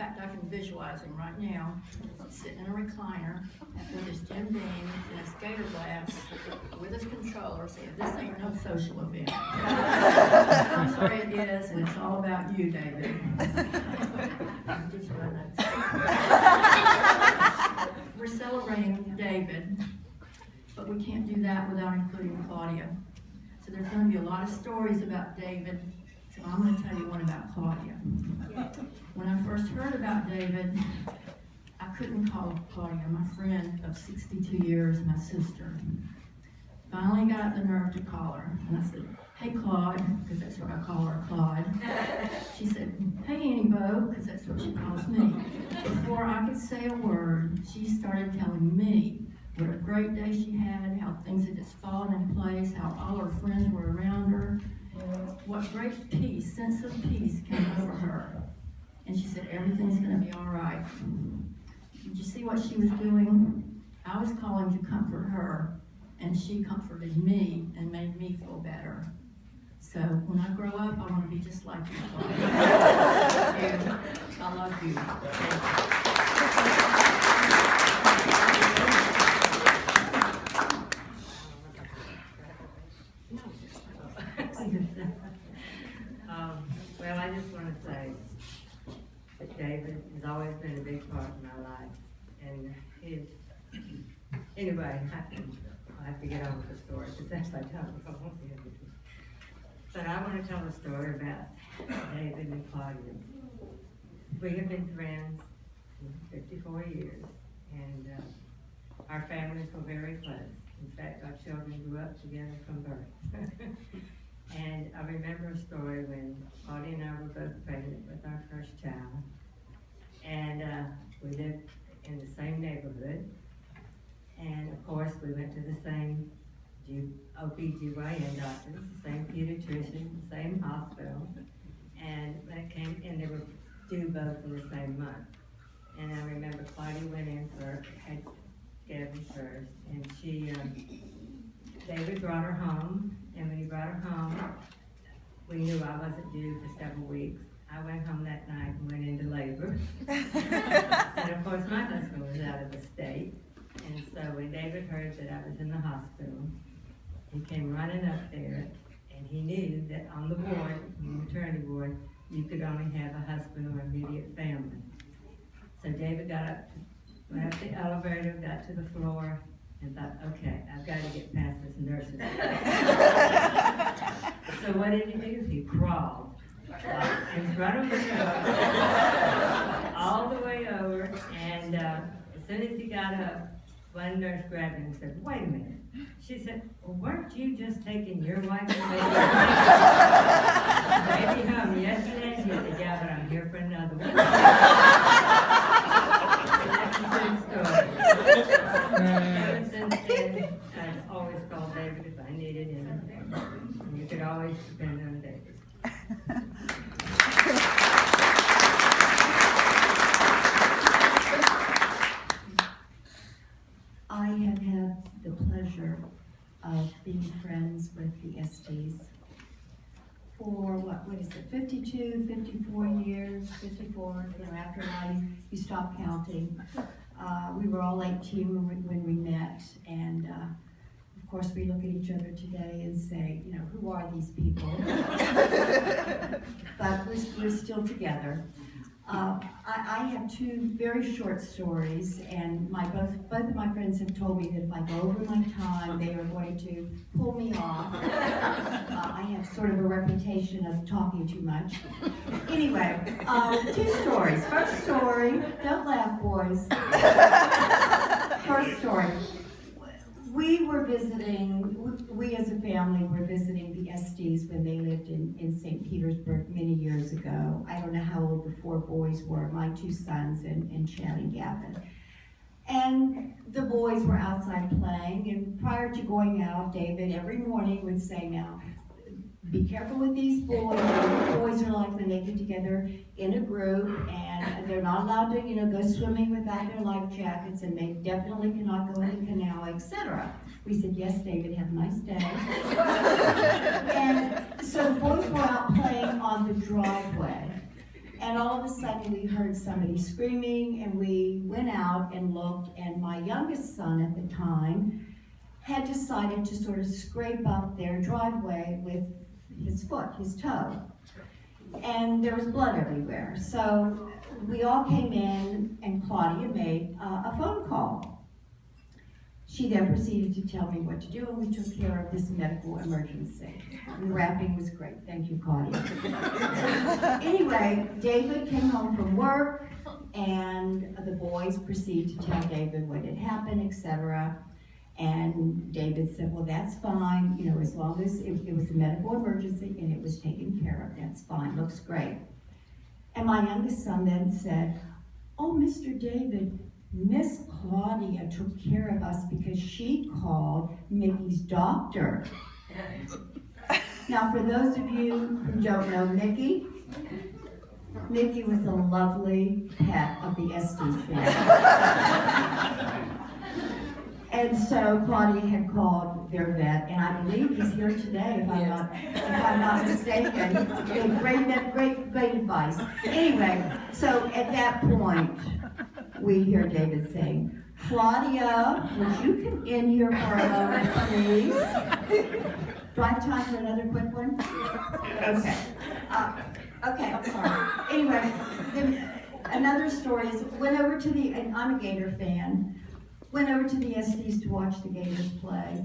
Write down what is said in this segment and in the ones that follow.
fact, I can visualize him right now, sitting in a recliner with his Jim Beam and his gator glass with his controller saying, "This ain't no social event." I'm sorry it is, and it's all about you, David. Just running. We're celebrating David, but we can't do that without including Claudia. So there's going to be a lot of stories about David, so I'm going to tell you one about Claudia. When I first heard about David, I couldn't call Claudia, my friend of 62 years, my sister. Finally got the nerve to call her, and I said, "Hey Claude," because that's what I call her, Claude. She said, "Hey Annie Bo," because that's what she calls me. Before I could say a word, she started telling me what a great day she had, how things had just fallen in place, how all her friends were around her, what great peace, sense of peace came over her. And she said, "Everything's going to be all right." Did you see what she was doing? I was calling to comfort her, and she comforted me and made me feel better. So when I grow up, I want to be just like you. I love you. Well, I just want to say that David has always been a big part of my life, and anyway, I'll have to get on with the story, because that's like how I won't be able to. But I want to tell a story about David and Claudia. We have been friends for 54 years, and our families were very close. In fact, our children grew up together from birth. And I remember a story when Claudia and I were both pregnant with our first child, and we lived in the same neighborhood, and of course we went to the same OB/GYN doctors, the same pediatrician, the same hospital, and when it came, and they were due both in the same month. And I remember Claudia went in had Gabby first, and David brought her home, and when he brought her home, we knew I wasn't due for several weeks. I went home that night and went into labor. And of course my husband was out of the state, and so when David heard that I was in the hospital, he came running up there, and he knew that on the board, the maternity board, you could only have a husband or immediate family. So David went up the elevator, got to the floor, and thought, okay, I've got to get past this nurse's So what did he do? He crawled in front of the door, all the way over, and as soon as he got up, one nurse grabbed him and said, "Wait a minute." She said, "Well, weren't you just taking your wife and baby home yesterday?" He said, "Yeah, but I'm here for another one." Ever since then, I've always called David if I needed anything. And you could always depend on David. I have had the pleasure of being friends with the Estes for what is it, 52, 54 years, 54, after you stop counting. We were all 18 when we met, and of course we look at each other today and say, who are these people? But we're still together. I have two very short stories, and both of my friends have told me that if I go over my time, they are going to pull me off. I have sort of a reputation of talking too much. Anyway, two stories. First story, don't laugh, boys. First story. We as a family were visiting the Estes when they lived in St. Petersburg many years ago. I don't know how old the four boys were, my two sons and Chad and Gavin. And the boys were outside playing, and prior to going out, David every morning would say, "Now, be careful with these boys. The boys are like when they get together in a group, and they're not allowed to, go swimming without their life jackets, and they definitely cannot go in the canal, etc." We said, "Yes, David, have a nice day." And so the boys were out playing on the driveway. And all of a sudden, we heard somebody screaming, and we went out and looked, and my youngest son at the time had decided to sort of scrape up their driveway with his foot, his toe. And there was blood everywhere. So we all came in, and Claudia made a phone call. She then proceeded to tell me what to do, and we took care of this medical emergency. And the wrapping was great. Thank you, Claudia. Anyway, David came home from work, and the boys proceeded to tell David what had happened, etc. And David said, well, that's fine, you know, as long as it was a medical emergency and it was taken care of, that's fine, looks great. And my youngest son then said, oh, Mr. David, Miss Claudia took care of us because she called Mickey's doctor. Now, for those of you who don't know Mickey was a lovely pet of the Estes family. And so Claudia had called their vet, and I believe he's here today, if I'm not mistaken. Great advice. Anyway, so at that point, we hear David saying, Claudia, would you come in here for a moment, please? Do I have time for another quick one? Okay. Okay, I'm sorry. Anyway, another story is, and I'm a Gator fan, went over to the Estes to watch the Gators play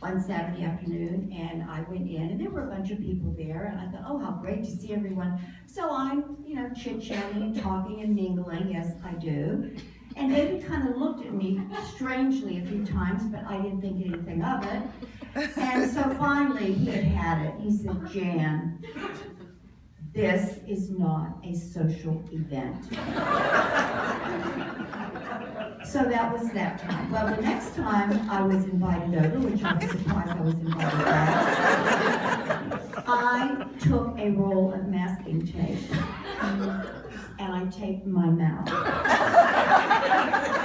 one Saturday afternoon, and I went in, and there were a bunch of people there, and I thought, oh, how great to see everyone. So I'm, chit-chatting and talking and mingling, as I do, and David kind of looked at me strangely a few times, but I didn't think anything of it. And so finally, he had it. He said, Jan, this is not a social event. So that was that time. Well, the next time I was invited over, which I was surprised I was invited back, I took a roll of masking tape and I taped my mouth.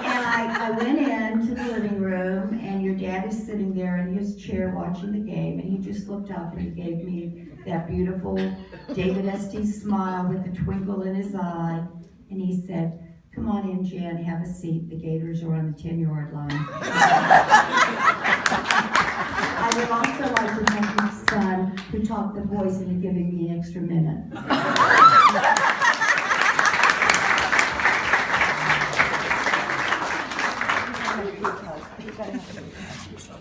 And I went into the living room, and your dad is sitting there in his chair watching the game, and he just looked up and he gave me that beautiful David Estes smile with a twinkle in his eye, and he said, come on in, Jan, have a seat. The Gators are on the 10-yard line. I would also like to thank my son, who talked the boys into giving me an extra minute. You gotta have